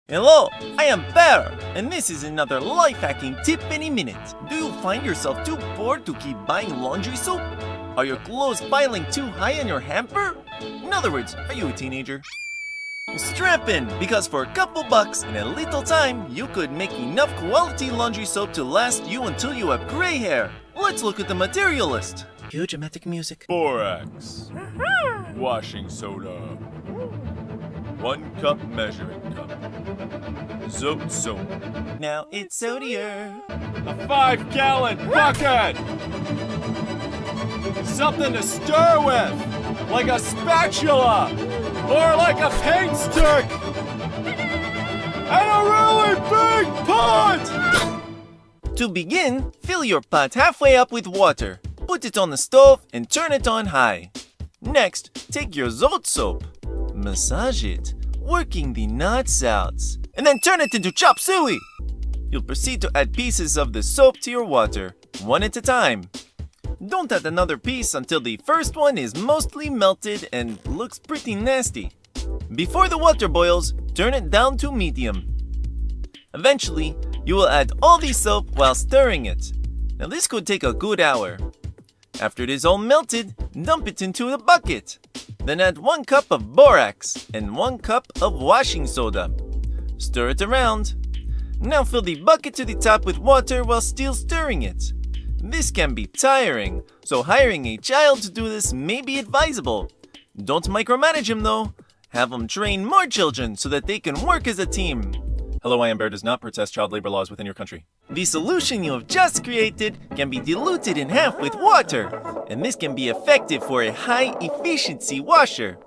Hello, I am Bear, and this is another life hacking tip any minute. Do you find yourself too bored to keep buying laundry soap? Are your clothes piling too high on your hamper? In other words, are you a teenager? Strap in, because for a couple bucks in a little time, you could make enough quality laundry soap to last you until you have gray hair. Let's look at the material list. Cue dramatic music. Borax. Washing soda. 1 cup measuring cup. Zote soap. Now it's sodier. A 5-gallon bucket! Something to stir with! Like a spatula! Or like a paint stick! And a really big pot! To begin, fill your pot halfway up with water. Put it on the stove and turn it on high. Next, take your Zote soap. Massage it, working the knots out. And then turn it into chop suey! You'll proceed to add pieces of the soap to your water, one at a time. Don't add another piece until the first one is mostly melted and looks pretty nasty. Before the water boils, turn it down to medium. Eventually, you will add all the soap while stirring it. Now this could take a good hour. After it is all melted, dump it into a bucket. Then add 1 cup of borax and 1 cup of washing soda. Stir it around. Now fill the bucket to the top with water while still stirring it. This can be tiring, so hiring a child to do this may be advisable. Don't micromanage him though. Have him train more children so that they can work as a team. HelloIamBear does not protest child labor laws within your country. The solution you have just created can be diluted in half with water, and this can be effective for a high-efficiency washer.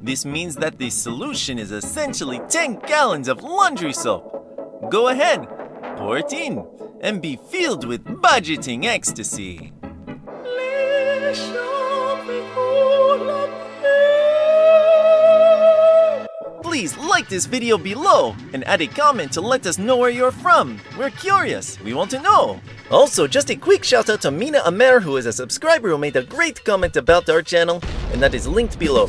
This means that the solution is essentially 10 gallons of laundry soap. Go ahead, pour it in, and be filled with budgeting ecstasy. Please like this video below and add a comment to let us know where you're from. We're curious. We want to know. Also, just a quick shout out to Mena Amer, who is a subscriber who made a great comment about our channel, and that is linked below.